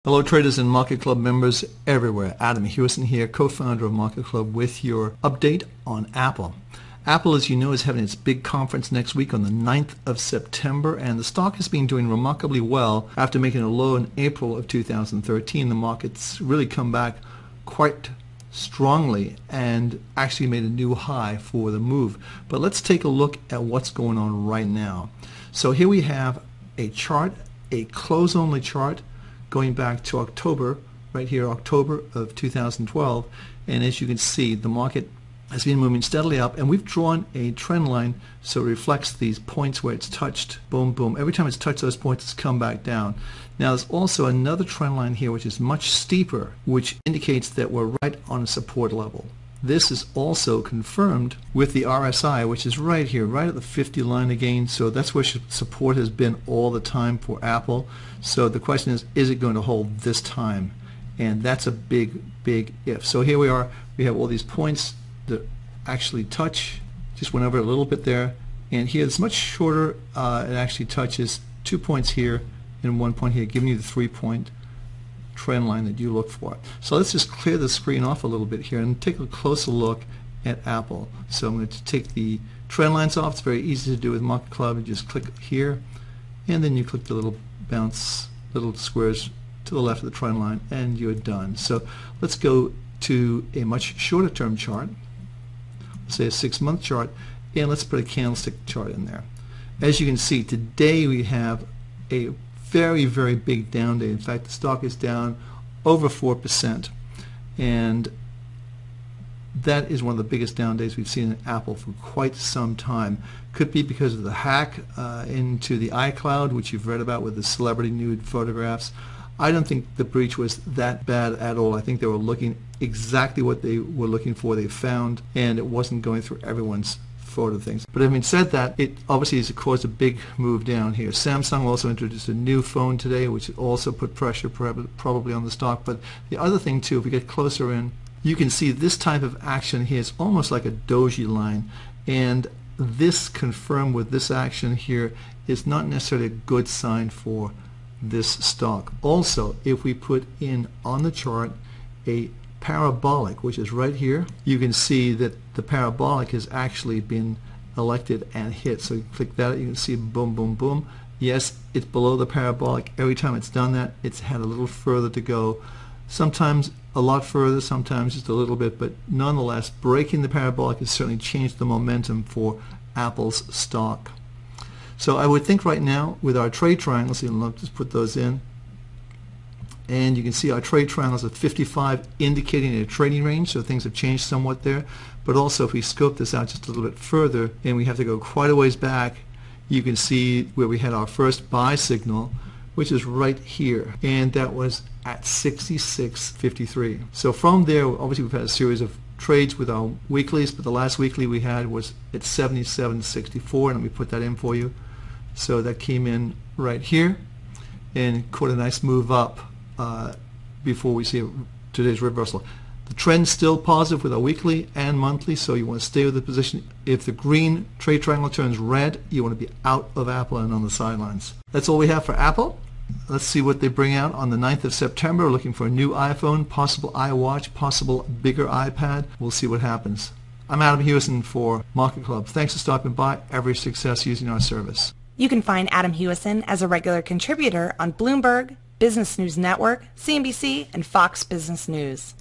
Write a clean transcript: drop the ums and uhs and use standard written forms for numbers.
Hello traders and Market Club members everywhere. Adam Hewison here, co-founder of Market Club, with your update on Apple. Apple, as you know, is having its big conference next week on the 9th of September, and the stock has been doing remarkably well after making a low in April of 2013. The market's really come back quite strongly and actually made a new high for the move. But let's take a look at what's going on right now. So here we have a chart, a close-only chart, going back to October, right here, October of 2012, and as you can see, the market has been moving steadily up, and we've drawn a trend line so it reflects these points where it's touched, boom, boom. Every time it's touched those points, it's come back down. Now there's also another trend line here which is much steeper, which indicates that we're right on a support level. This is also confirmed with the RSI, which is right here, right at the 50 line again. So that's where support has been all the time for Apple. So the question is it going to hold this time? And that's a big, big if. So here we are. We have all these points that actually touch. Just went over a little bit there. And here it's much shorter. It actually touches 2 points here and 1 point here, giving you the 3-point trend line that you look for. So let's just clear the screen off a little bit here and take a closer look at Apple. So I'm going to take the trend lines off. It's very easy to do with Market Club. You just click here, and then you click the little bounce, little squares to the left of the trend line, and you're done. So let's go to a much shorter term chart, let's say a 6-month chart, and let's put a candlestick chart in there. As you can see, today we have a very, very big down day. In fact, the stock is down over 4%, and that is one of the biggest down days we've seen in Apple for quite some time. Could be because of the hack into the iCloud, which you've read about with the celebrity nude photographs. I don't think the breach was that bad at all. I think they were looking exactly what they were looking for. They found, and it wasn't going through everyone's photo things. But having said that, it obviously has caused a big move down here. Samsung also introduced a new phone today, which also put pressure probably on the stock. But the other thing too, if we get closer in, you can see this type of action here is almost like a doji line, and this confirmed with this action here is not necessarily a good sign for this stock. Also, if we put in on the chart a parabolic, which is right here, you can see that the parabolic has actually been elected and hit. So you click that, you can see boom, boom, boom. Yes, it's below the parabolic. Every time it's done that, it's had a little further to go. Sometimes a lot further, sometimes just a little bit, but nonetheless, breaking the parabolic has certainly changed the momentum for Apple's stock. So I would think right now with our trade triangles, let's just put those in, and you can see our trade triangles at 55 indicating a trading range, so things have changed somewhat there. But also if we scope this out just a little bit further, and we have to go quite a ways back, you can see where we had our first buy signal, which is right here, and that was at 66.53. So from there, obviously we've had a series of trades with our weeklies, but the last weekly we had was at 77.64, and we put that in for you. So that came in right here and caught a nice move up before we see today's reversal. The trend's still positive with our weekly and monthly, so you want to stay with the position. If the green trade triangle turns red, you want to be out of Apple and on the sidelines. That's all we have for Apple. Let's see what they bring out on the 9th of September. We're looking for a new iPhone, possible iWatch, possible bigger iPad. We'll see what happens. I'm Adam Hewison for Market Club. Thanks for stopping by. Every success using our service. You can find Adam Hewison as a regular contributor on Bloomberg, Business News Network, CNBC, and Fox Business News.